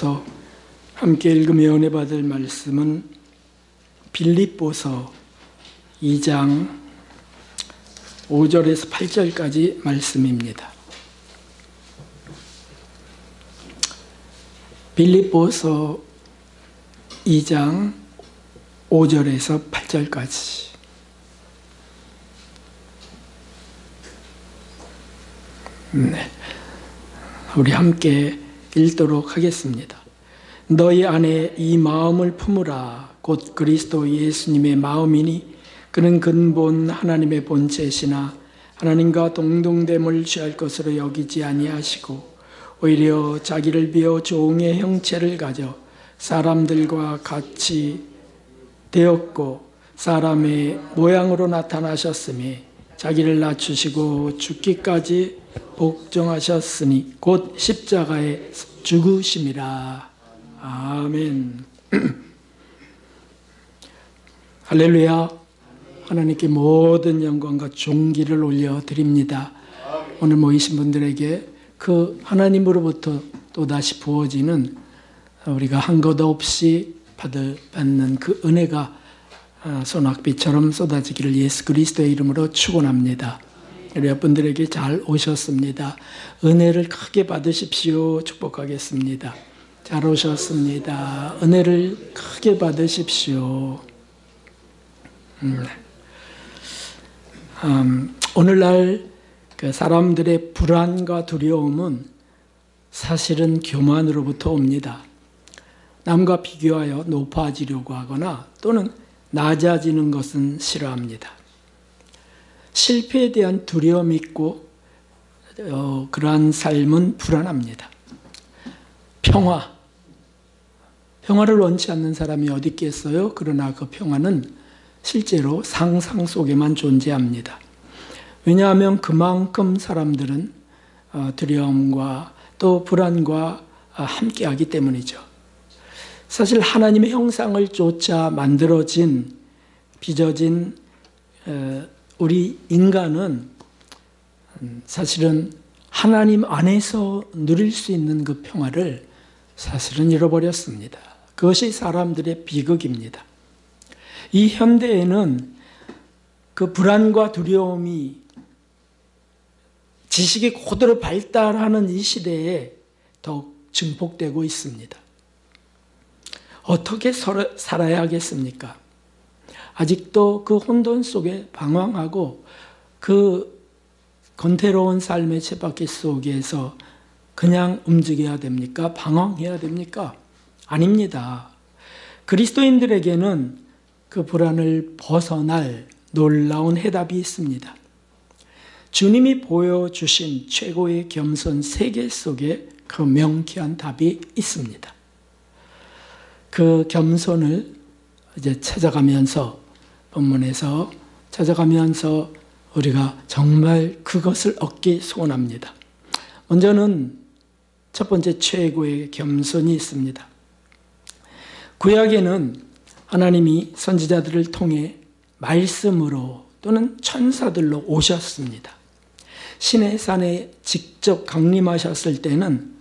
이어서 함께 읽으며 은혜 받을 말씀은 빌립보서 2장 5절에서 8절까지 말씀입니다. 빌립보서 2장 5절에서 8절까지. 네, 우리 함께 읽도록 하겠습니다. 너희 안에 이 마음을 품으라. 곧 그리스도 예수님의 마음이니 그는 근본 하나님의 본체시나 하나님과 동등됨을 취할 것으로 여기지 아니하시고 오히려 자기를 비워 종의 형체를 가져 사람들과 같이 되었고 사람의 모양으로 나타나셨으며 자기를 낮추시고 죽기까지 복종하셨으니 곧 십자가에 죽으심이라. 아멘. 할렐루야. 하나님께 모든 영광과 존귀를 올려드립니다. 오늘 모이신 분들에게 그 하나님으로부터 또다시 부어지는 우리가 한 것 없이 받는 그 은혜가 소낙비처럼 쏟아지기를 예수 그리스도의 이름으로 축원합니다. 우리 여러분들에게 잘 오셨습니다. 은혜를 크게 받으십시오. 축복하겠습니다. 잘 오셨습니다. 은혜를 크게 받으십시오. 오늘날 그 사람들의 불안과 두려움은 사실은 교만으로부터 옵니다. 남과 비교하여 높아지려고 하거나 또는 낮아지는 것은 싫어합니다. 실패에 대한 두려움이 있고 그러한 삶은 불안합니다. 평화를 원치 않는 사람이 어디 있겠어요? 그러나 그 평화는 실제로 상상 속에만 존재합니다. 왜냐하면 그만큼 사람들은 두려움과 또 불안과 함께하기 때문이죠. 사실 하나님의 형상을 쫓아 만들어진 빚어진 우리 인간은 사실은 하나님 안에서 누릴 수 있는 그 평화를 사실은 잃어버렸습니다. 그것이 사람들의 비극입니다. 이 현대에는 그 불안과 두려움이 지식이 고도로 발달하는 이 시대에 더욱 증폭되고 있습니다. 어떻게 살아야 하겠습니까? 아직도 그 혼돈 속에 방황하고 그 권태로운 삶의 쳇바퀴 속에서 그냥 움직여야 됩니까? 방황해야 됩니까? 아닙니다. 그리스도인들에게는 그 불안을 벗어날 놀라운 해답이 있습니다. 주님이 보여주신 최고의 겸손 세계 속에 그 명쾌한 답이 있습니다. 그 겸손을 이제 찾아가면서 본문에서 찾아가면서 우리가 정말 그것을 얻기 소원합니다. 먼저는 첫 번째 최고의 겸손이 있습니다. 구약에는 하나님이 선지자들을 통해 말씀으로 또는 천사들로 오셨습니다. 신의 산에 직접 강림하셨을 때는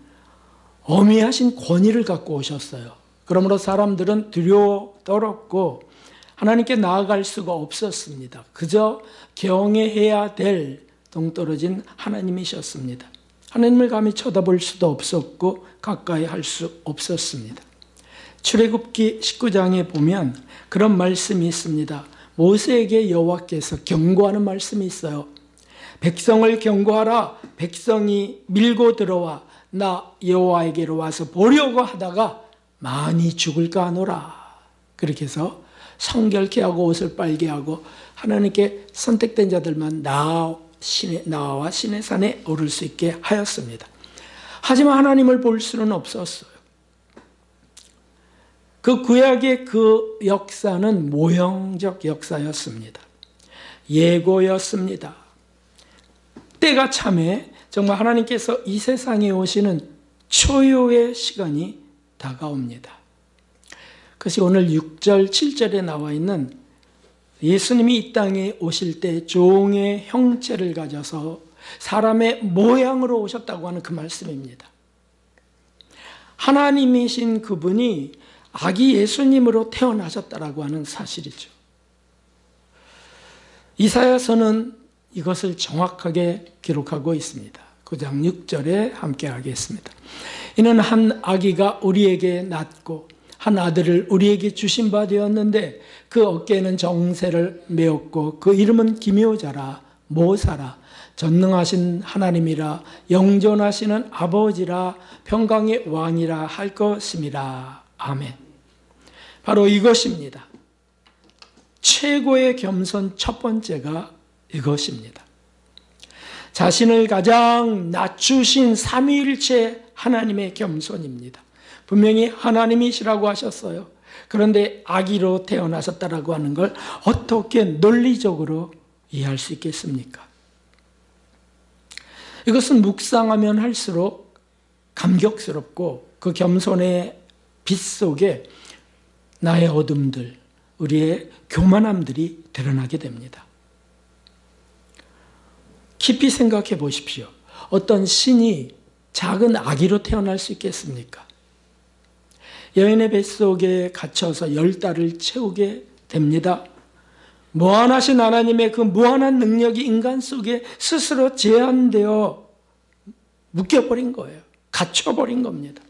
어미하신 권위를 갖고 오셨어요. 그러므로 사람들은 두려워 떨었고 하나님께 나아갈 수가 없었습니다. 그저 경외해야 될 동떨어진 하나님이셨습니다. 하나님을 감히 쳐다볼 수도 없었고 가까이 할 수 없었습니다. 출애굽기 19장에 보면 그런 말씀이 있습니다. 모세에게 여호와께서 경고하는 말씀이 있어요. 백성을 경고하라. 백성이 밀고 들어와 나 여호와에게로 와서 보려고 하다가 많이 죽을까 하노라. 그렇게 해서 성결케 하고 옷을 빨게 하고 하나님께 선택된 자들만 나와 신의 산에 오를 수 있게 하였습니다. 하지만 하나님을 볼 수는 없었어요. 그 구약의 그 역사는 모형적 역사였습니다. 예고였습니다. 때가 참에 정말 하나님께서 이 세상에 오시는 초유의 시간이 다가옵니다. 그것이 오늘 6절, 7절에 나와 있는 예수님이 이 땅에 오실 때 종의 형체를 가져서 사람의 모양으로 오셨다고 하는 그 말씀입니다. 하나님이신 그분이 아기 예수님으로 태어나셨다라고 하는 사실이죠. 이사야서는 이것을 정확하게 기록하고 있습니다. 9장 6절에 함께 하겠습니다. 이는 한 아기가 우리에게 낳고 한 아들을 우리에게 주신 바 되었는데 그 어깨에는 정세를 메었고 그 이름은 기묘자라 모사라 전능하신 하나님이라 영존하시는 아버지라 평강의 왕이라 할 것임이라. 아멘. 바로 이것입니다. 최고의 겸손 첫 번째가 이것입니다. 자신을 가장 낮추신 삼위일체 하나님의 겸손입니다. 분명히 하나님이시라고 하셨어요. 그런데 아기로 태어나셨다라고 하는 걸 어떻게 논리적으로 이해할 수 있겠습니까? 이것은 묵상하면 할수록 감격스럽고 그 겸손의 빛 속에 나의 어둠들, 우리의 교만함들이 드러나게 됩니다. 깊이 생각해 보십시오. 어떤 신이 작은 아기로 태어날 수 있겠습니까? 여인의 뱃속에 갇혀서 10달을 채우게 됩니다. 무한하신 하나님의 그 무한한 능력이 인간 속에 스스로 제한되어 묶여버린 거예요. 갇혀버린 겁니다.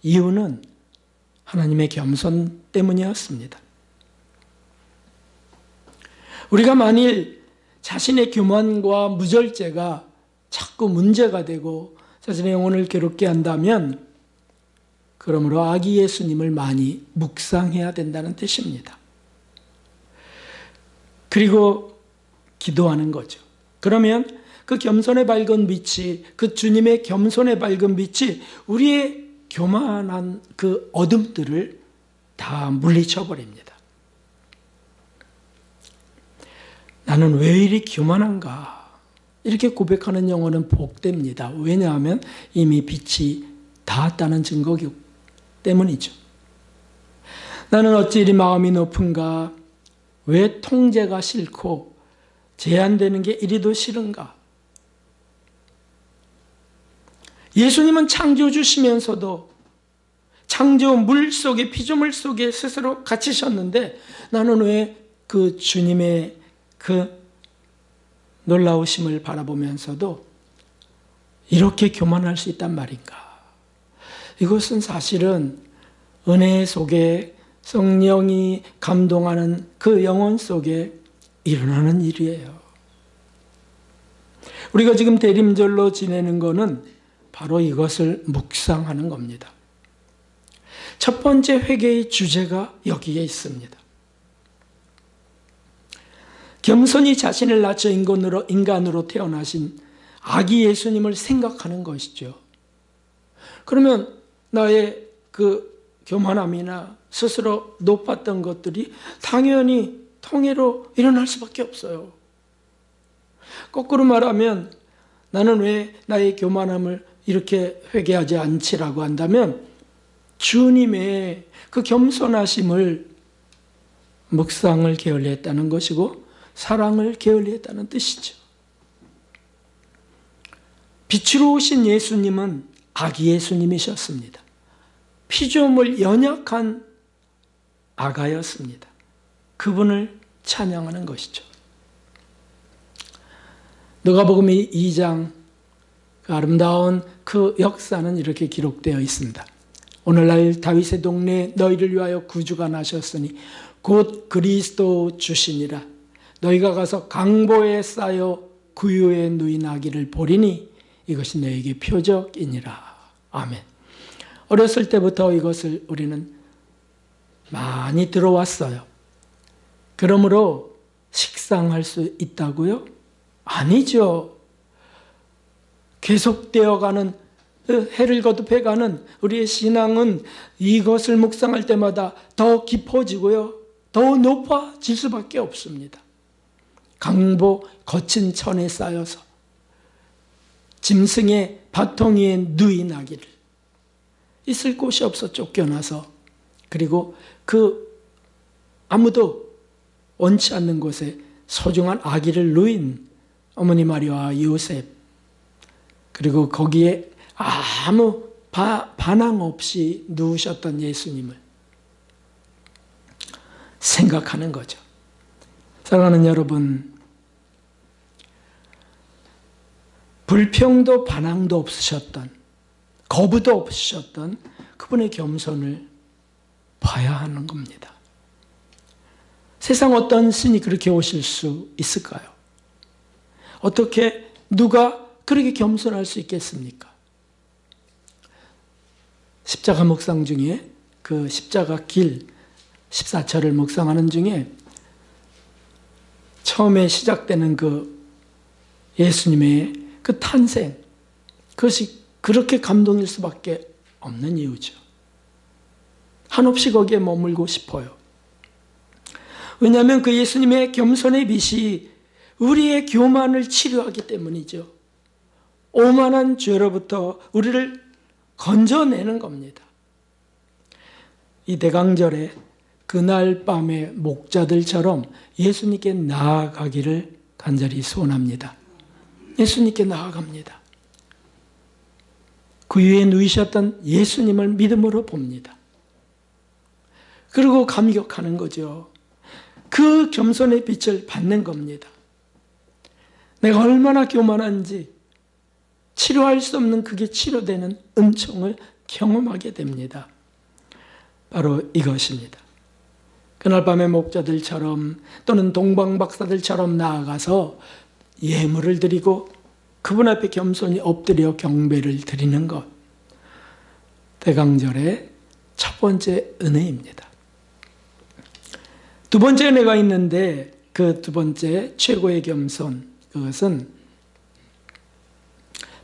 이유는 하나님의 겸손 때문이었습니다. 우리가 만일 자신의 교만과 무절제가 자꾸 문제가 되고 자신의 영혼을 괴롭게 한다면 그러므로 아기 예수님을 많이 묵상해야 된다는 뜻입니다. 그리고 기도하는 거죠. 그러면 그 겸손의 밝은 빛이, 그 주님의 겸손의 밝은 빛이 우리의 교만한 그 어둠들을 다 물리쳐 버립니다. 나는 왜 이리 교만한가? 이렇게 고백하는 영혼은 복됩니다. 왜냐하면 이미 빛이 닿았다는 증거기 때문이죠. 나는 어찌 이리 마음이 높은가? 왜 통제가 싫고 제한되는 게 이리도 싫은가? 예수님은 창조주시면서도 창조 물 속에, 피조물 속에 스스로 갇히셨는데 나는 왜 그 주님의 그 놀라우심을 바라보면서도 이렇게 교만할 수 있단 말인가? 이것은 사실은 은혜 속에 성령이 감동하는 그 영혼 속에 일어나는 일이에요. 우리가 지금 대림절로 지내는 것은 바로 이것을 묵상하는 겁니다. 첫 번째 회개의 주제가 여기에 있습니다. 겸손히 자신을 낮춰 인간으로 태어나신 아기 예수님을 생각하는 것이죠. 그러면 나의 그 교만함이나 스스로 높았던 것들이 당연히 통해로 일어날 수밖에 없어요. 거꾸로 말하면 나는 왜 나의 교만함을 이렇게 회개하지 않지라고 한다면 주님의 그 겸손하심을 묵상을 게을리했다는 것이고 사랑을 게을리했다는 뜻이죠. 빛으로 오신 예수님은 아기 예수님이셨습니다. 피조물 연약한 아가였습니다. 그분을 찬양하는 것이죠. 누가복음 2장 그 아름다운 그 역사는 이렇게 기록되어 있습니다. 오늘날 다윗의 동네에 너희를 위하여 구주가 나셨으니 곧 그리스도 주시니라. 너희가 가서 강보에 쌓여 구유에 누인 아기를 보리니 이것이 너에게 표적이니라. 아멘. 어렸을 때부터 이것을 우리는 많이 들어왔어요. 그러므로 식상할 수 있다고요? 아니죠. 계속되어가는 해를 거듭해가는 우리의 신앙은 이것을 묵상할 때마다 더 깊어지고요. 더 높아질 수밖에 없습니다. 강보 거친 천에 쌓여서 짐승의 바통 위에 누인 아기를 있을 곳이 없어 쫓겨나서 그리고 그 아무도 원치 않는 곳에 소중한 아기를 누인 어머니 마리아와 요셉 그리고 거기에 아무 반항 없이 누우셨던 예수님을 생각하는 거죠. 사랑하는 여러분, 불평도 반항도 없으셨던, 거부도 없으셨던 그분의 겸손을 봐야 하는 겁니다. 세상 어떤 신이 그렇게 오실 수 있을까요? 어떻게 누가 그렇게 겸손할 수 있겠습니까? 십자가 묵상 중에 그 십자가 길 14절을 묵상하는 중에 처음에 시작되는 그 예수님의 그 탄생, 그것이 그렇게 감동일 수밖에 없는 이유죠. 한없이 거기에 머물고 싶어요. 왜냐하면 그 예수님의 겸손의 빛이 우리의 교만을 치료하기 때문이죠. 오만한 죄로부터 우리를 건져내는 겁니다. 이 대강절에 그날 밤에 목자들처럼 예수님께 나아가기를 간절히 소원합니다. 예수님께 나아갑니다. 그 위에 누이셨던 예수님을 믿음으로 봅니다. 그리고 감격하는 거죠. 그 겸손의 빛을 받는 겁니다. 내가 얼마나 교만한지 치료할 수 없는 그게 치료되는 은총을 경험하게 됩니다. 바로 이것입니다. 그날 밤에 목자들처럼 또는 동방박사들처럼 나아가서 예물을 드리고 그분 앞에 겸손히 엎드려 경배를 드리는 것. 대강절의 첫 번째 은혜입니다. 두 번째 은혜가 있는데 그 두 번째 최고의 겸손, 그것은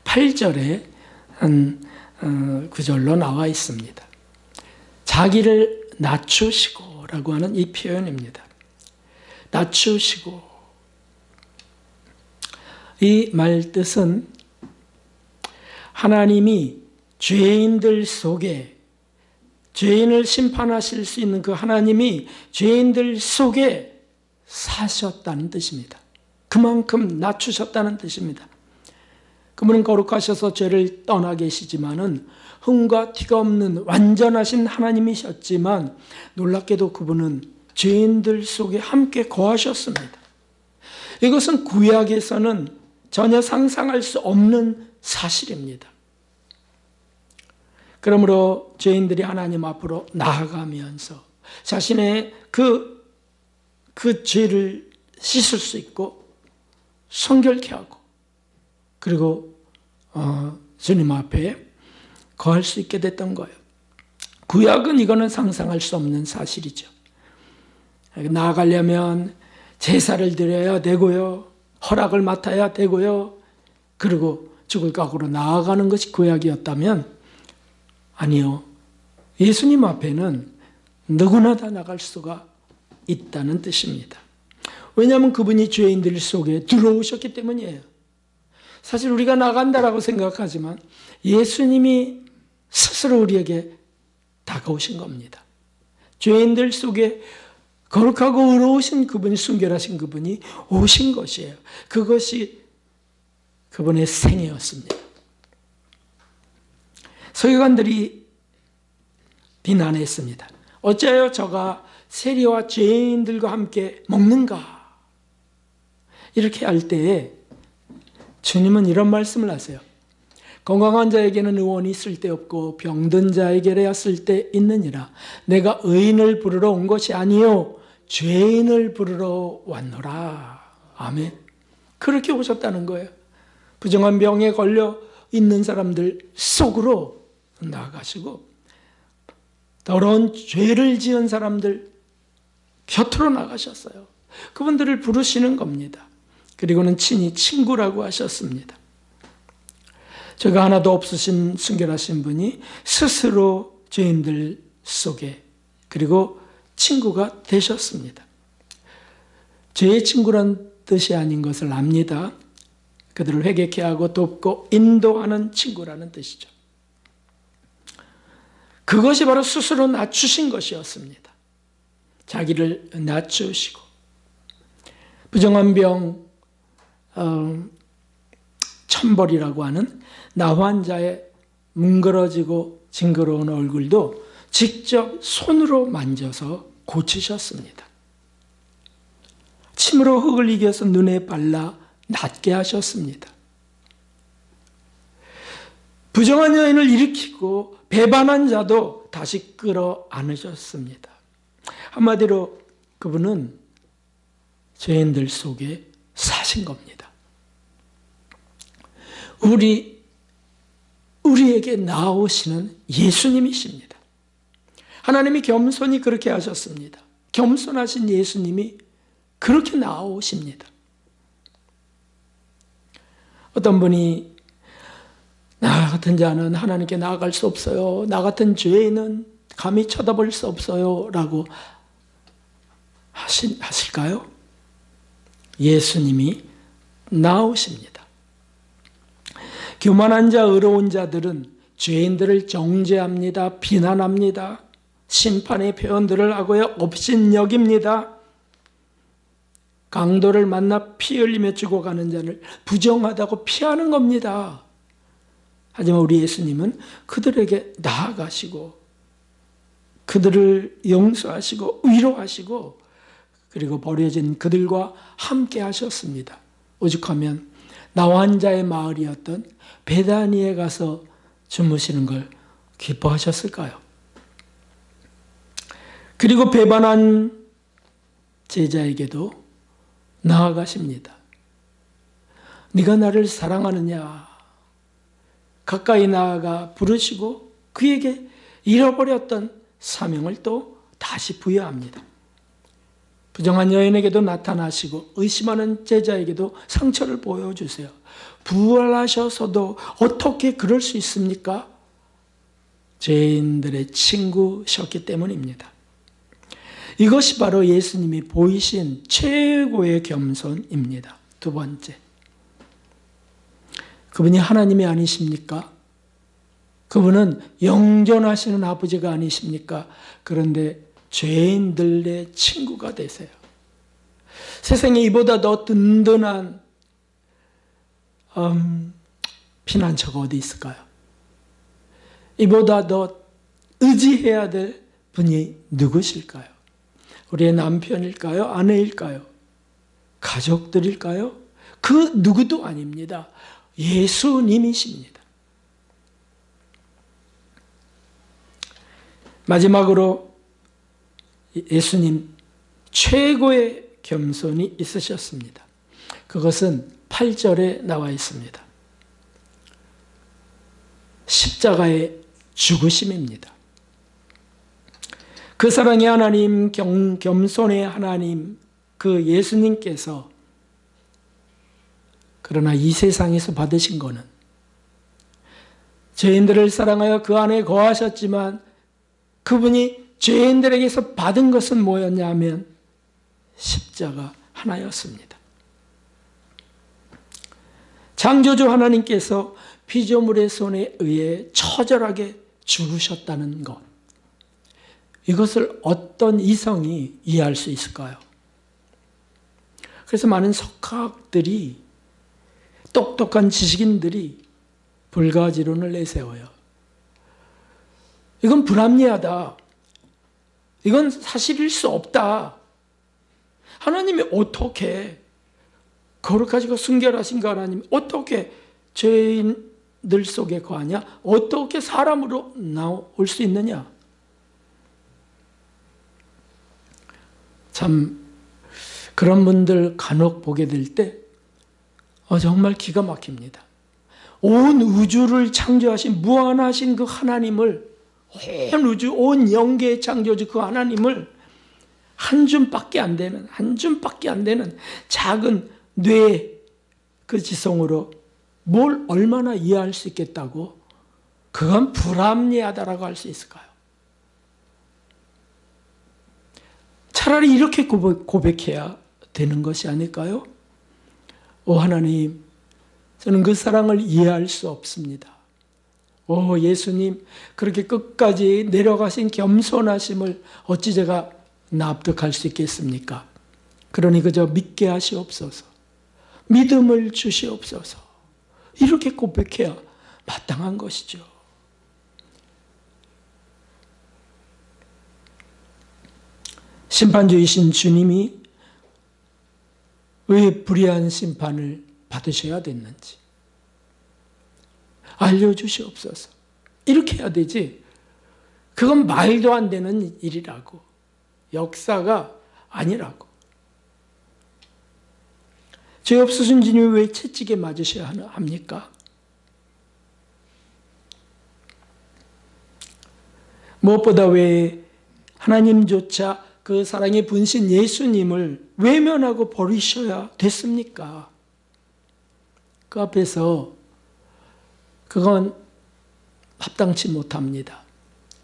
8절에 한 구절로 나와 있습니다. 자기를 낮추시고 라고 하는 이 표현입니다. 낮추시고. 이 말 뜻은 하나님이 죄인들 속에, 죄인을 심판하실 수 있는 그 하나님이 죄인들 속에 사셨다는 뜻입니다. 그만큼 낮추셨다는 뜻입니다. 그분은 거룩하셔서 죄를 떠나 계시지만은 흠과 티가 없는 완전하신 하나님이셨지만 놀랍게도 그분은 죄인들 속에 함께 거하셨습니다. 이것은 구약에서는 전혀 상상할 수 없는 사실입니다. 그러므로 죄인들이 하나님 앞으로 나아가면서 자신의 그 죄를 씻을 수 있고 성결케 하고 그리고 주님 앞에 거할 수 있게 됐던 거예요. 구약은 이거는 상상할 수 없는 사실이죠. 나아가려면 제사를 드려야 되고요. 허락을 맡아야 되고요. 그리고 죽을 각오로 나아가는 것이 구약이었다면 아니요. 예수님 앞에는 누구나 다 나갈 수가 있다는 뜻입니다. 왜냐하면 그분이 죄인들 속에 들어오셨기 때문이에요. 사실 우리가 나간다라고 생각하지만 예수님이 스스로 우리에게 다가오신 겁니다. 죄인들 속에 거룩하고 의로우신 그분이, 순결하신 그분이 오신 것이에요. 그것이 그분의 생애였습니다. 서기관들이 비난했습니다. 어찌하여 저가 세리와 죄인들과 함께 먹는가? 이렇게 할 때에 주님은 이런 말씀을 하세요. 건강한 자에게는 의원이 쓸데없고 병든 자에게야 쓸데있느니라. 내가 의인을 부르러 온 것이 아니요 죄인을 부르러 왔노라. 아멘. 그렇게 오셨다는 거예요. 부정한 병에 걸려 있는 사람들 속으로 나아가시고 더러운 죄를 지은 사람들 곁으로 나가셨어요. 그분들을 부르시는 겁니다. 그리고는 친히 친구라고 하셨습니다. 죄가 하나도 없으신 순결하신 분이 스스로 죄인들 속에 그리고 친구가 되셨습니다. 죄의 친구란 뜻이 아닌 것을 압니다. 그들을 회개케 하고 돕고 인도하는 친구라는 뜻이죠. 그것이 바로 스스로 낮추신 것이었습니다. 자기를 낮추시고 부정한 병 천벌이라고 하는 나환자의 뭉그러지고 징그러운 얼굴도 직접 손으로 만져서 고치셨습니다. 침으로 흙을 이겨서 눈에 발라 낫게 하셨습니다. 부정한 여인을 일으키고 배반한 자도 다시 끌어안으셨습니다. 한마디로 그분은 죄인들 속에 사신 겁니다. 우리에게 나오시는 예수님이십니다. 하나님이 겸손히 그렇게 하셨습니다. 겸손하신 예수님이 그렇게 나오십니다. 어떤 분이 나 같은 자는 하나님께 나아갈 수 없어요. 나 같은 죄인은 감히 쳐다볼 수 없어요. 라고 하실까요? 예수님이 나오십니다. 교만한 자, 의로운 자들은 죄인들을 정죄합니다. 비난합니다. 심판의 표현들을 하고요. 업신여깁니다. 강도를 만나 피 흘리며 죽어가는 자를 부정하다고 피하는 겁니다. 하지만 우리 예수님은 그들에게 나아가시고 그들을 용서하시고 위로하시고 그리고 버려진 그들과 함께 하셨습니다. 오죽하면 나환자의 마을이었던 베다니에 가서 주무시는 걸 기뻐하셨을까요? 그리고 배반한 제자에게도 나아가십니다. 네가 나를 사랑하느냐? 가까이 나아가 부르시고 그에게 잃어버렸던 사명을 또 다시 부여합니다. 부정한 여인에게도 나타나시고 의심하는 제자에게도 상처를 보여주세요. 부활하셔서도 어떻게 그럴 수 있습니까? 죄인들의 친구셨기 때문입니다. 이것이 바로 예수님이 보이신 최고의 겸손입니다. 두 번째, 그분이 하나님이 아니십니까? 그분은 영존하시는 아버지가 아니십니까? 그런데 죄인들의 친구가 되세요. 세상에 이보다 더 든든한 피난처가 어디 있을까요? 이보다 더 의지해야 될 분이 누구실까요? 우리의 남편일까요? 아내일까요? 가족들일까요? 그 누구도 아닙니다. 예수님이십니다. 마지막으로 예수님 최고의 겸손이 있으셨습니다. 그것은 8절에 나와 있습니다. 십자가의 죽으심입니다. 그 사랑의 하나님, 겸손의 하나님, 그 예수님께서 그러나 이 세상에서 받으신 것은 죄인들을 사랑하여 그 안에 거하셨지만 그분이 죄인들에게서 받은 것은 뭐였냐 하면 십자가 하나였습니다. 창조주 하나님께서 피조물의 손에 의해 처절하게 죽으셨다는 것, 이것을 어떤 이성이 이해할 수 있을까요? 그래서 많은 석학들이, 똑똑한 지식인들이 불가지론을 내세워요. 이건 불합리하다. 이건 사실일 수 없다. 하나님이 어떻게 거룩하시고 순결하신 그 하나님이 어떻게 죄인들 속에 거하냐? 어떻게 사람으로 나올 수 있느냐? 참 그런 분들 간혹 보게 될 때 정말 기가 막힙니다. 온 우주를 창조하신 무한하신 그 하나님을, 온 우주, 온 영계의 창조주 그 하나님을 한 줌밖에 안 되는 작은 뇌 그 지성으로 뭘 얼마나 이해할 수 있겠다고, 그건 불합리하다라고 할 수 있을까요? 차라리 이렇게 고백해야 되는 것이 아닐까요? 오 하나님, 저는 그 사랑을 이해할 수 없습니다. 오 예수님, 그렇게 끝까지 내려가신 겸손하심을 어찌 제가 납득할 수 있겠습니까? 그러니 그저 믿게 하시옵소서. 믿음을 주시옵소서. 이렇게 고백해야 마땅한 것이죠. 심판주이신 주님이 왜 불의한 심판을 받으셔야 됐는지 알려주시옵소서. 이렇게 해야 되지. 그건 말도 안 되는 일이라고. 역사가 아니라고. 죄 없으신 주님이 왜 채찍에 맞으셔야 합니까? 무엇보다 왜 하나님조차 그 사랑의 분신 예수님을 외면하고 버리셔야 됐습니까? 그 앞에서 그건 합당치 못합니다.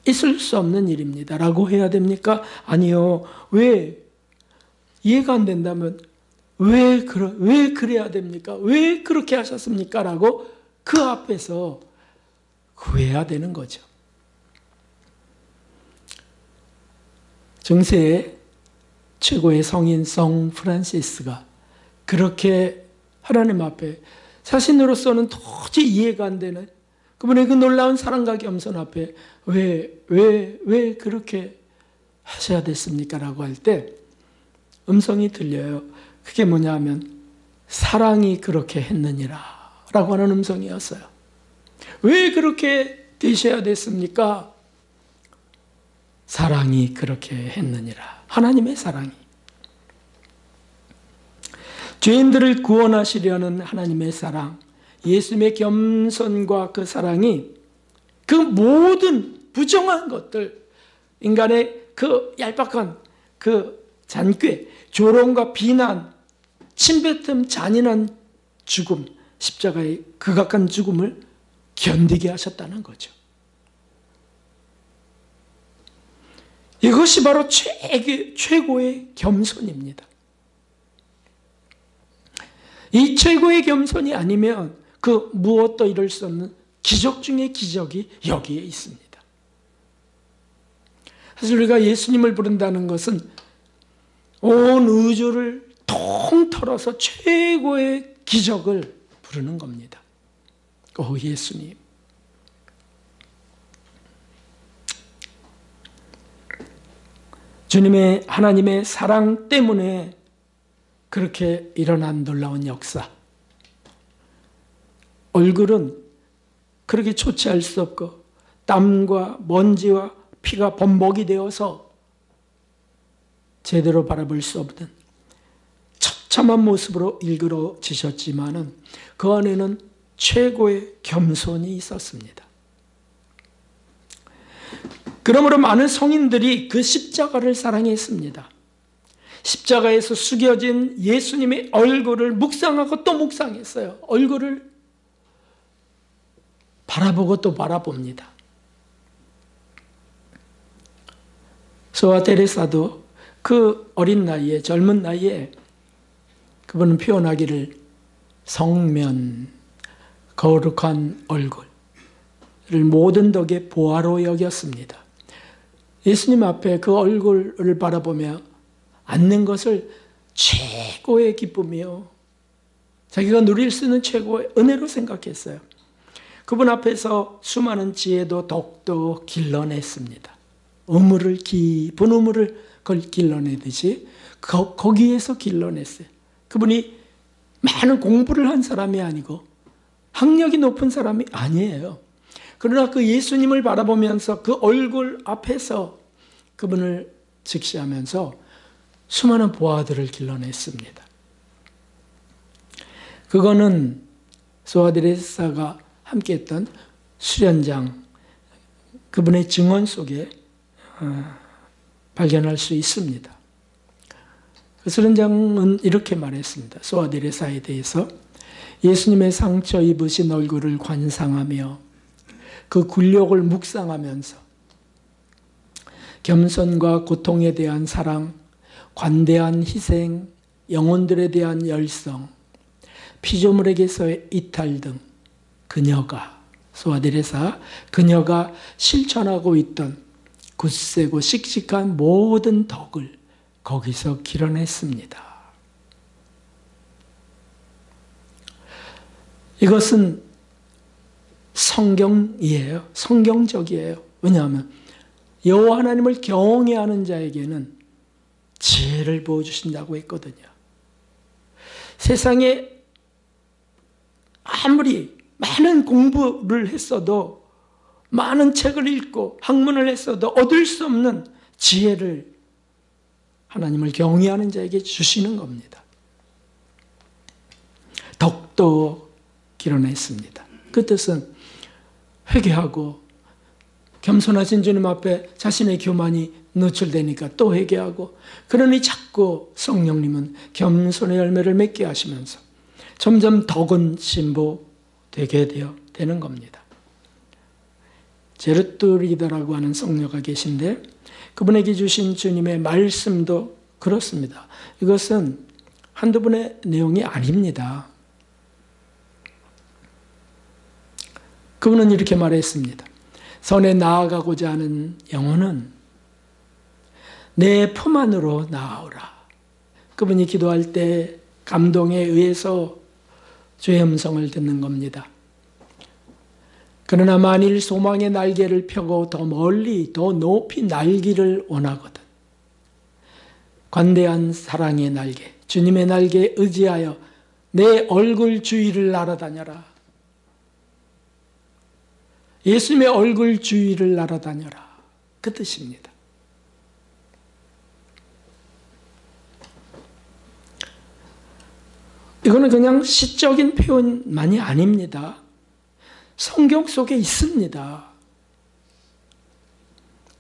있을 수 없는 일입니다. 라고 해야 됩니까? 아니요. 왜? 이해가 안 된다면 왜 그래야 됩니까? 왜 그렇게 하셨습니까? 라고 그 앞에서 구해야 되는 거죠. 중세의 최고의 성인 성 프란시스가 그렇게 하나님 앞에 자신으로서는 도저히 이해가 안 되는 그분의 그 놀라운 사랑과 겸손 앞에 왜 그렇게 하셔야 됐습니까? 라고 할 때 음성이 들려요. 그게 뭐냐 하면 사랑이 그렇게 했느니라 라고 하는 음성이었어요. 왜 그렇게 되셔야 됐습니까? 사랑이 그렇게 했느니라. 하나님의 사랑이. 죄인들을 구원하시려는 하나님의 사랑, 예수님의 겸손과 그 사랑이 그 모든 부정한 것들, 인간의 그 얄팍한 그 잔꾀, 조롱과 비난, 침뱉음, 잔인한 죽음, 십자가의 극악한 죽음을 견디게 하셨다는 거죠. 이것이 바로 최고의 겸손입니다. 이 최고의 겸손이 아니면 그 무엇도 이룰 수 없는 기적 중의 기적이 여기에 있습니다. 사실 우리가 예수님을 부른다는 것은 온 우주를 통틀어서 최고의 기적을 부르는 겁니다. 오 예수님. 주님의 하나님의 사랑 때문에 그렇게 일어난 놀라운 역사. 얼굴은 그렇게 초췌할 수 없고 땀과 먼지와 피가 범벅이 되어서 제대로 바라볼 수 없는 처참한 모습으로 일그러지셨지만은 그 안에는 최고의 겸손이 있었습니다. 그러므로 많은 성인들이 그 십자가를 사랑했습니다. 십자가에서 숙여진 예수님의 얼굴을 묵상하고 또 묵상했어요. 얼굴을 바라보고 또 바라봅니다. 소아 테레사도 그 어린 나이에, 젊은 나이에 그분은 표현하기를 성면, 거룩한 얼굴을 모든 덕의 보화로 여겼습니다. 예수님 앞에 그 얼굴을 바라보며 앉는 것을 최고의 기쁨이요, 자기가 누릴 수 있는 최고의 은혜로 생각했어요. 그분 앞에서 수많은 지혜도 덕도 길러냈습니다. 깊은 우물을 길러내듯이 거기에서 길러냈어요. 그분이 많은 공부를 한 사람이 아니고 학력이 높은 사람이 아니에요. 그러나 그 예수님을 바라보면서 그 얼굴 앞에서 그분을 직시하면서 수많은 보화들을 길러냈습니다. 그거는 소아 테레사가 함께했던 수련장, 그분의 증언 속에 발견할 수 있습니다. 그 수련장은 이렇게 말했습니다. 소아 테레사에 대해서 예수님의 상처 입으신 얼굴을 관상하며 그 굴욕을 묵상하면서 겸손과 고통에 대한 사랑, 관대한 희생, 영혼들에 대한 열성, 피조물에게서의 이탈 등 소아 테레사, 그녀가 실천하고 있던 굳세고 씩씩한 모든 덕을 거기서 길어냈습니다. 이것은 성경이에요. 성경적이에요. 왜냐하면 여호와 하나님을 경외하는 자에게는 지혜를 부어주신다고 했거든요. 세상에 아무리 많은 공부를 했어도, 많은 책을 읽고 학문을 했어도 얻을 수 없는 지혜를 하나님을 경외하는 자에게 주시는 겁니다. 덕도 길어냈습니다. 그 뜻은 회개하고 겸손하신 주님 앞에 자신의 교만이 노출되니까 또 회개하고, 그러니 자꾸 성령님은 겸손의 열매를 맺게 하시면서 점점 덕은 진보되게 되는 겁니다. 제르뚜리다라고 하는 성녀가 계신데 그분에게 주신 주님의 말씀도 그렇습니다. 이것은 한두 번의 내용이 아닙니다. 그분은 이렇게 말했습니다. 선에 나아가고자 하는 영혼은 내 품 안으로 나아오라. 그분이 기도할 때 감동에 의해서 주의 음성을 듣는 겁니다. 그러나 만일 소망의 날개를 펴고 더 멀리 더 높이 날기를 원하거든, 관대한 사랑의 날개, 주님의 날개에 의지하여 내 얼굴 주위를 날아다녀라. 예수님의 얼굴 주위를 날아다녀라. 그 뜻입니다. 이거는 그냥 시적인 표현만이 아닙니다. 성경 속에 있습니다.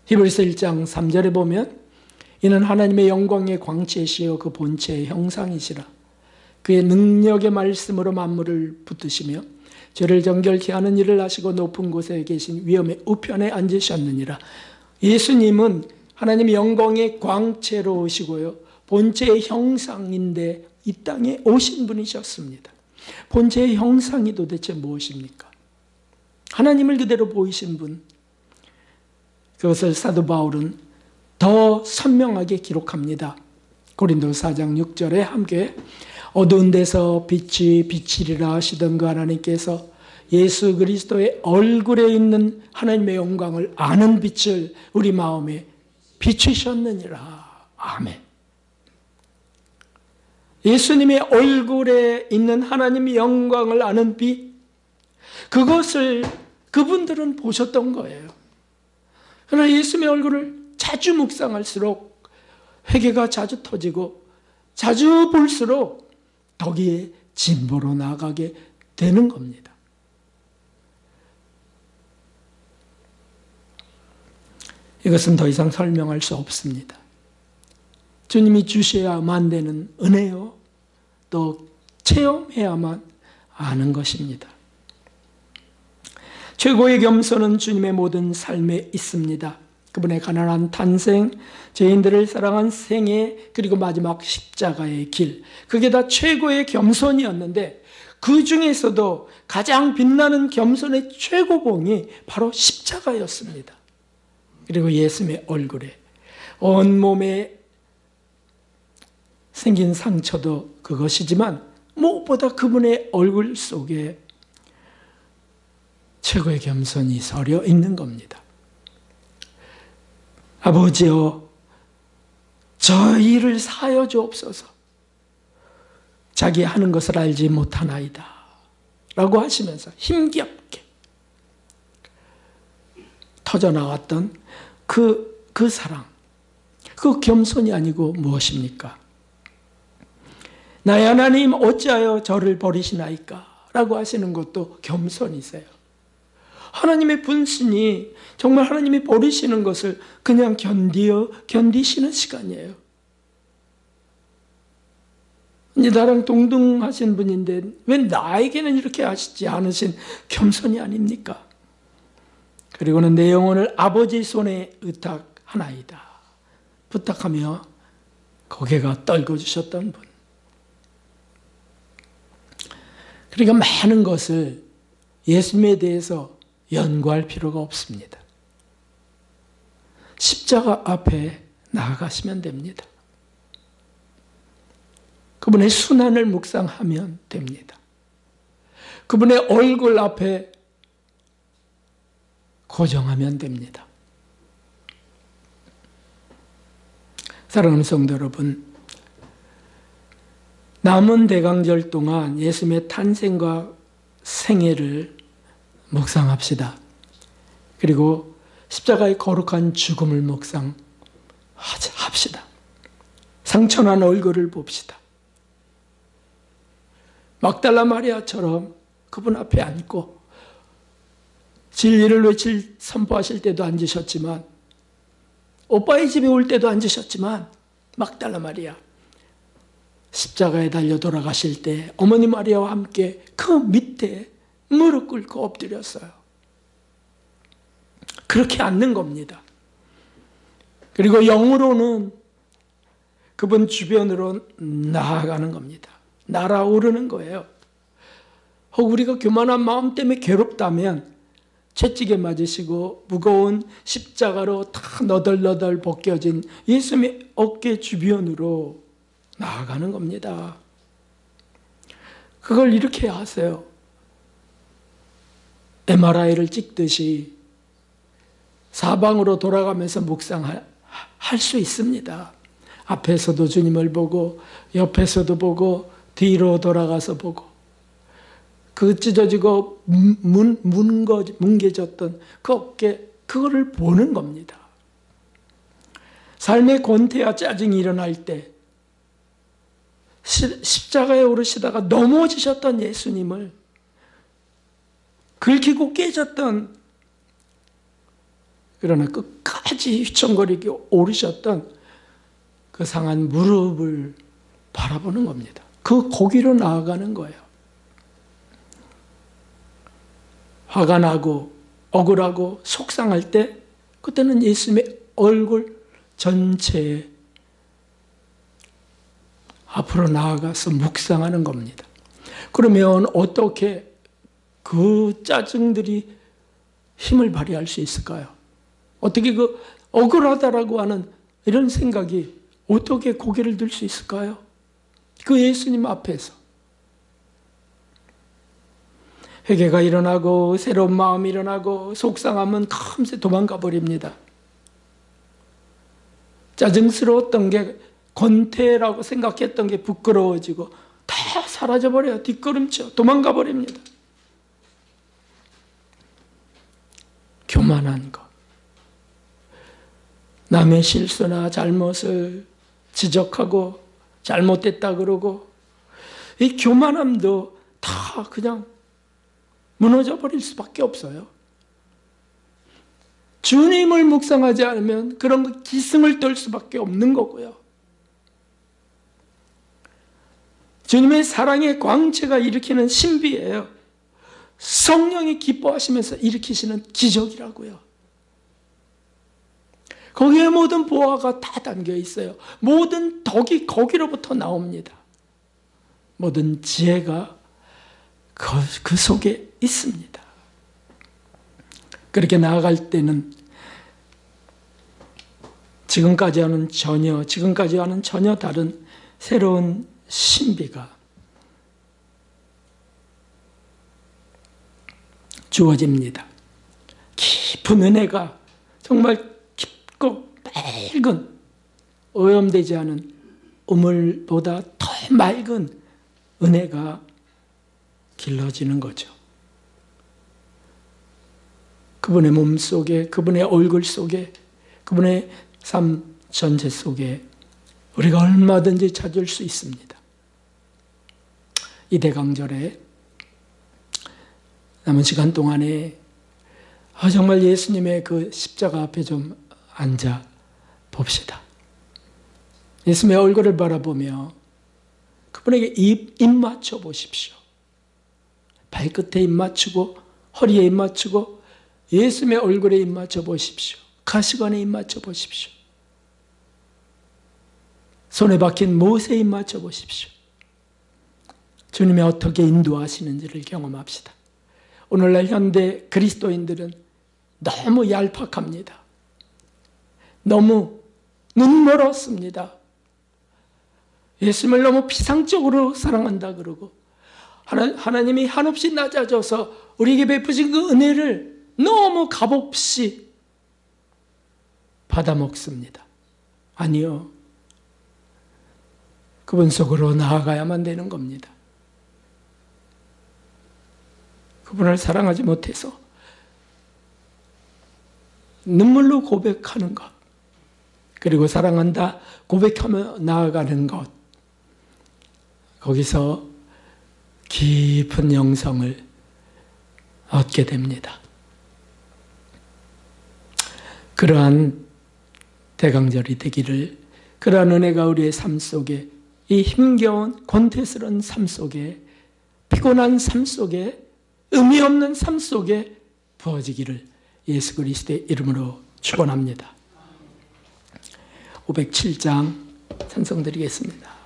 히브리서 1장 3절에 보면 이는 하나님의 영광의 광채시여 그 본체의 형상이시라. 그의 능력의 말씀으로 만물을 붙드시며 죄를 정결케 하는 일을 하시고 높은 곳에 계신 위엄의 우편에 앉으셨느니라. 예수님은 하나님의 영광의 광채로 오시고요, 본체의 형상인데 이 땅에 오신 분이셨습니다. 본체의 형상이 도대체 무엇입니까? 하나님을 그대로 보이신 분. 그것을 사도 바울은 더 선명하게 기록합니다. 고린도서 4장 6절에 함께 어두운 데서 빛이 비치리라 하시던 그 하나님께서 예수 그리스도의 얼굴에 있는 하나님의 영광을 아는 빛을 우리 마음에 비추셨느니라. 아멘. 예수님의 얼굴에 있는 하나님의 영광을 아는 빛, 그것을 그분들은 보셨던 거예요. 그러나 예수님의 얼굴을 자주 묵상할수록 회개가 자주 터지고 자주 볼수록 덕이 진보로 나아가게 되는 겁니다. 이것은 더 이상 설명할 수 없습니다. 주님이 주셔야만 되는 은혜요, 또 체험해야만 아는 것입니다. 최고의 겸손은 주님의 모든 삶에 있습니다. 그분의 가난한 탄생, 죄인들을 사랑한 생애, 그리고 마지막 십자가의 길, 그게 다 최고의 겸손이었는데 그 중에서도 가장 빛나는 겸손의 최고봉이 바로 십자가였습니다. 그리고 예수님의 얼굴에, 온몸에 생긴 상처도 그것이지만 무엇보다 그분의 얼굴 속에 최고의 겸손이 서려 있는 겁니다. 아버지여, 저희를 사하여 주옵소서. 자기 하는 것을 알지 못하나이다 라고 하시면서 힘겹게 터져나왔던 그 사랑, 그 겸손이 아니고 무엇입니까? 나의 하나님 어찌하여 저를 버리시나이까 라고 하시는 것도 겸손이세요. 하나님의 분신이 정말 하나님이 버리시는 것을 그냥 견디시는 시간이에요. 이제 나랑 동등하신 분인데 왜 나에게는 이렇게 하시지 않으신 겸손이 아닙니까? 그리고는 내 영혼을 아버지 손에 의탁하나이다 부탁하며 고개가 떨궈주셨던 분. 그러니까 많은 것을 예수님에 대해서 연구할 필요가 없습니다. 십자가 앞에 나아가시면 됩니다. 그분의 순환을 묵상하면 됩니다. 그분의 얼굴 앞에 고정하면 됩니다. 사랑하는 성도 여러분, 남은 대강절 동안 예수님의 탄생과 생애를 묵상합시다. 그리고 십자가의 거룩한 죽음을 묵상합시다. 상처난 얼굴을 봅시다. 막달라 마리아처럼 그분 앞에 앉고 진리를 외칠 선포하실 때도 앉으셨지만, 오빠의 집에 올 때도 앉으셨지만, 막달라 마리아 십자가에 달려 돌아가실 때 어머니 마리아와 함께 그 밑에 무릎 꿇고 엎드렸어요. 그렇게 앉는 겁니다. 그리고 영으로는 그분 주변으로 나아가는 겁니다. 날아오르는 거예요. 혹 우리가 교만한 마음 때문에 괴롭다면 채찍에 맞으시고 무거운 십자가로 다 너덜너덜 벗겨진 예수님의 어깨 주변으로 나아가는 겁니다. 그걸 이렇게 하세요. MRI를 찍듯이 사방으로 돌아가면서 묵상할 수 있습니다. 앞에서도 주님을 보고 옆에서도 보고 뒤로 돌아가서 보고 그 찢어지고 뭉개졌던 그 어깨, 그거를 보는 겁니다. 삶의 권태와 짜증이 일어날 때 십자가에 오르시다가 넘어지셨던 예수님을, 긁히고 깨졌던, 그러나 끝까지 휘청거리게 오르셨던 그 상한 무릎을 바라보는 겁니다. 그 거기로 나아가는 거예요. 화가 나고 억울하고 속상할 때 그때는 예수님의 얼굴 전체에 앞으로 나아가서 묵상하는 겁니다. 그러면 어떻게 그 짜증들이 힘을 발휘할 수 있을까요? 어떻게 그 억울하다라고 하는 이런 생각이 어떻게 고개를 들 수 있을까요? 그 예수님 앞에서 회개가 일어나고 새로운 마음이 일어나고 속상하면 금세 도망가 버립니다. 짜증스러웠던 게, 권태라고 생각했던 게 부끄러워지고 다 사라져버려요. 뒷걸음쳐 도망가 버립니다. 교만한 것, 남의 실수나 잘못을 지적하고 잘못됐다 그러고, 이 교만함도 다 그냥 무너져 버릴 수밖에 없어요. 주님을 묵상하지 않으면 그런 거 기승을 떨 수밖에 없는 거고요. 주님의 사랑의 광채가 일으키는 신비예요. 성령이 기뻐하시면서 일으키시는 기적이라고요. 거기에 모든 보화가 다 담겨 있어요. 모든 덕이 거기로부터 나옵니다. 모든 지혜가 그 속에 있습니다. 그렇게 나아갈 때는 지금까지와는 전혀 다른 새로운 신비가 주어집니다. 깊은 은혜가, 정말 깊고 맑은, 오염되지 않은 우물보다 더 맑은 은혜가 길러지는 거죠. 그분의 몸 속에, 그분의 얼굴 속에, 그분의 삶 전체 속에 우리가 얼마든지 찾을 수 있습니다. 이 대강절에 남은 시간 동안에 정말 예수님의 그 십자가 앞에 좀 앉아 봅시다. 예수님의 얼굴을 바라보며 그분에게 입 맞춰 보십시오. 발끝에 입 맞추고 허리에 입 맞추고 예수님의 얼굴에 입 맞춰 보십시오. 가시관에 입 맞춰 보십시오. 손에 박힌 못에 입 맞춰 보십시오. 주님이 어떻게 인도하시는지를 경험합시다. 오늘날 현대 그리스도인들은 너무 얄팍합니다. 너무 눈멀었습니다. 예수님을 너무 피상적으로 사랑한다 그러고, 하나님이 한없이 낮아져서 우리에게 베푸신 그 은혜를 너무 값없이 받아먹습니다. 아니요. 그분 속으로 나아가야만 되는 겁니다. 그분을 사랑하지 못해서 눈물로 고백하는 것, 그리고 사랑한다 고백하며 나아가는 것, 거기서 깊은 영성을 얻게 됩니다. 그러한 대강절이 되기를, 그러한 은혜가 우리의 삶 속에, 이 힘겨운 권태스러운 삶 속에, 피곤한 삶 속에, 의미 없는 삶 속에 부어지기를 예수 그리스도의 이름으로 축원합니다. 507장 찬송드리겠습니다.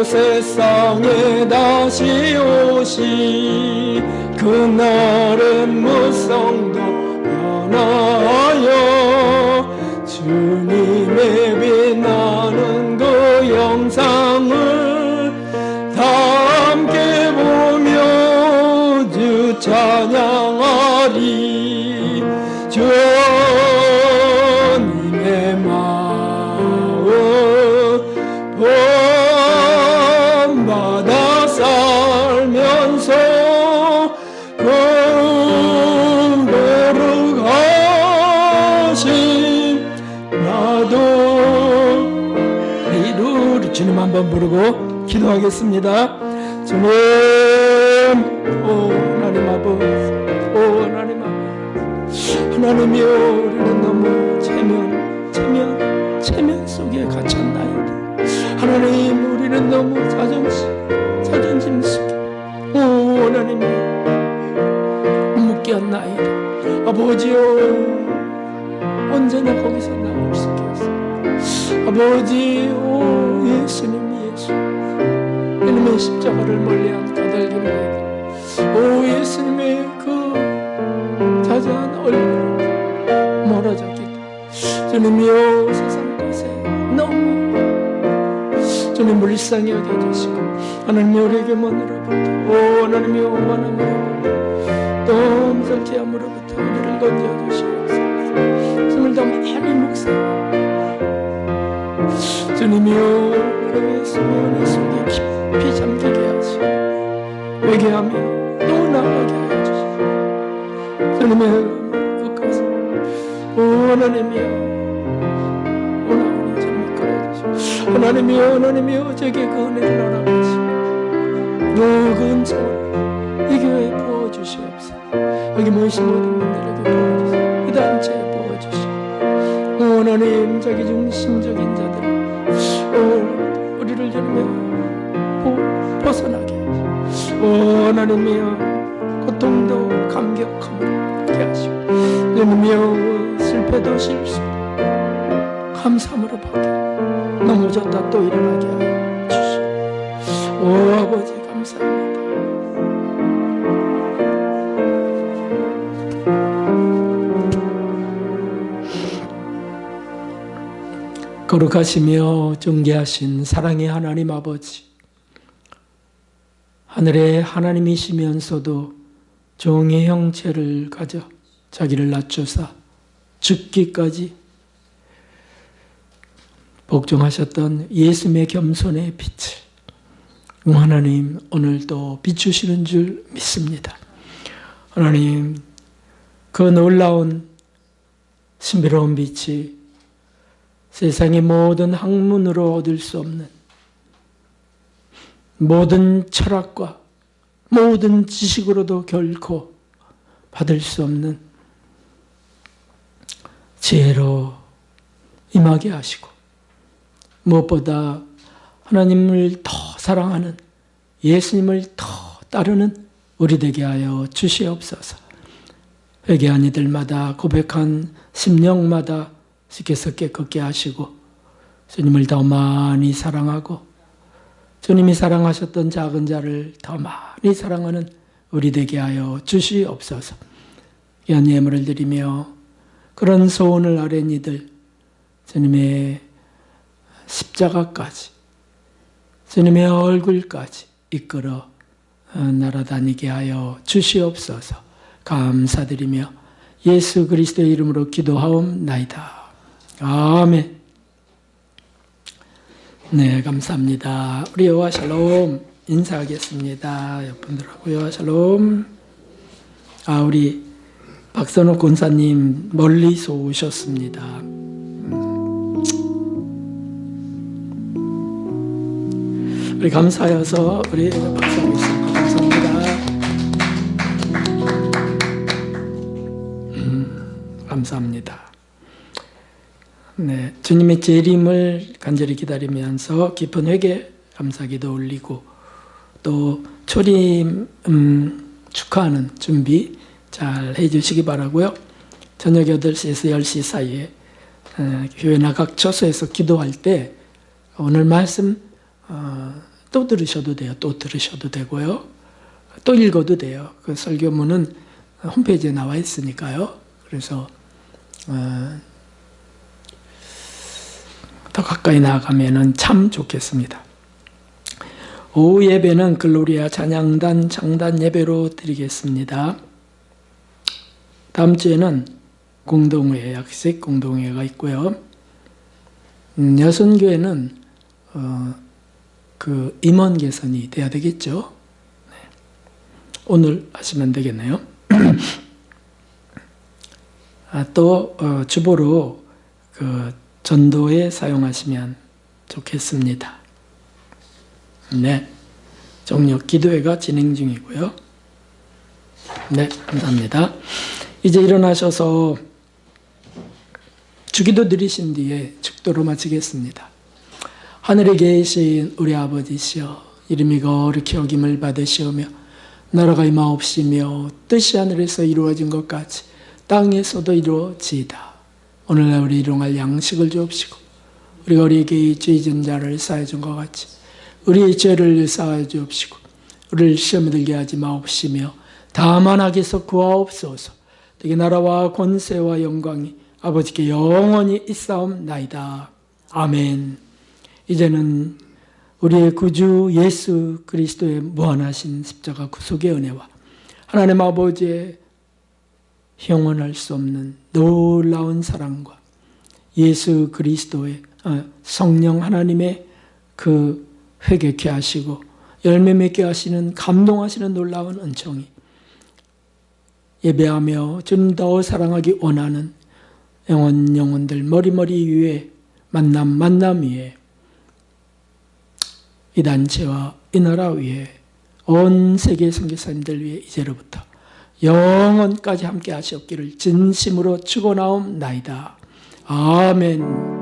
세상에 다시 오시 그날은 무성도 변하여 주님의 빛나는 그 영상을 다 함께 보며 주 찬양하리. 주님의 마음 본받아 살면서 거룩하신 나도 이루리. 주님 한번 부르고 기도하겠습니다. 주님, 오 하나님 아버지, 오 하나님 아버지, 하나님이여, 우리는 너무 체면 속에 갇혔나이다. 하나님, 우리는 너무 자존심 속에, 오 하나님이여, 묶였나이다. 아버지여, 언제나 거기서 나올 수 있겠어. 아버지, 오 예수님, 예수님의 십자가를 멀리한 까닭입니다. 오 예수님의 그 자자한 얼굴 멀어졌기도, 주님이여, 세상 것에 너무 주님 불쌍히 여겨주시고 하나님이 우리에게 머느로부터 하나님이 오만함으로부터 또 엄살케함으로부터 우리를 건져주시옵소서. 주님을 더 많이 묵상하고 주님이여 그 예수님의 은혜 속에 깊이 잠기게 하시고 회개하며 또 나아가게 하여 주시고 주님의 끝까지 하나님이여 오나오니 주님 이끌어주시고 하나님이여 저에게 그 은혜를 허락하시고 그 은총을 이 교회에 부어주시옵소서. 여기 모이신 모든 분들에게 부어주시고 이 단체에 부어주시고 하나님 자기중심적인 자들 우리를 주님의 벗어나게 하시고 하나님이여 고통도 감격함을 받게 하시고 주님이여 실패도 실수도 감사함으로 받게 넘어졌다 또 일어나게 하여 주시고 아버지 감사합니다. 거룩하시며 존귀하신 사랑의 하나님 아버지, 하늘의 하나님이시면서도 종의 형체를 가져 자기를 낮추사 죽기까지 복종하셨던 예수님의 겸손의 빛을 하나님 오늘도 비추시는 줄 믿습니다. 하나님 그 놀라운 신비로운 빛이 세상의 모든 학문으로 얻을 수 없는 모든 철학과 모든 지식으로도 결코 받을 수 없는 지혜로 임하게 하시고 무엇보다 하나님을 더 사랑하는 예수님을 더 따르는 우리 되게 하여 주시옵소서. 회개한 이들마다 고백한 심령마다 주께서 깨끗게 하시고 주님을 더 많이 사랑하고 주님이 사랑하셨던 작은 자를 더 많이 사랑하는 우리 되게 하여 주시옵소서. 귀한 예물을 드리며 그런 소원을 아뢰는 이들 주님의 십자가까지 주님의 얼굴까지 이끌어 날아다니게 하여 주시옵소서. 감사드리며 예수 그리스도의 이름으로 기도하옵나이다. 아멘. 네, 감사합니다. 우리 여호와 샬롬 인사하겠습니다. 여러분들하고 여호와 샬롬. 우리 박선옥 권사님 멀리서 오셨습니다. 우리 감사해서 우리 박수하겠습니다. 감사합니다. 감사합니다. 네, 주님의 재림을 간절히 기다리면서 깊은 회개 감사기도 올리고 또 초림 축하하는 준비 잘 해주시기 바라고요. 저녁 8시에서 10시 사이에 교회나 각 처소에서 기도할 때 오늘 말씀 또 들으셔도 돼요. 또 들으셔도 되고요. 또 읽어도 돼요. 그 설교문은 홈페이지에 나와 있으니까요. 그래서 더 가까이 나아가면 참 좋겠습니다. 오후 예배는 글로리아 찬양단 창단 예배로 드리겠습니다. 다음 주에는 공동회, 약식 공동회가 있고요. 여선교회는 그 임원 개선이 돼야 되겠죠. 네. 오늘 하시면 되겠네요. 또 주보로 그 전도에 사용하시면 좋겠습니다. 네, 정력 기도회가 진행 중이고요. 네, 감사합니다. 이제 일어나셔서 주기도 드리신 뒤에 축도로 마치겠습니다. 하늘에 계신 우리 아버지시여, 이름이 거룩히 여김을 받으시오며 나라가 임하옵시며 뜻이 하늘에서 이루어진 것 같이 땅에서도 이루어지이다. 오늘날 우리 일용할 양식을 주옵시고 우리가 우리에게 죄 지은 자를 사하여 준 것 같이 우리의 죄를 사하여 주옵시고 우리를 시험에 들게 하지 마옵시며 다만 악에서 구하옵소서. 되게 나라와 권세와 영광이 아버지께 영원히 있사옵나이다. 아멘. 이제는 우리의 구주 예수 그리스도의 무한하신 십자가 구속의 은혜와 하나님 아버지의 형언할 수 없는 놀라운 사랑과 예수 그리스도의 성령 하나님의 그 회개케 하시고 열매 맺게 하시는 감동하시는 놀라운 은총이 예배하며 주님 더 사랑하기 원하는 영혼들 머리머리 위에 만남 위에 이 단체와 이 나라 위에 온 세계 선교사님들 위해 이제로부터 영원까지 함께 하시옵기를 진심으로 축원하옵나이다. 아멘.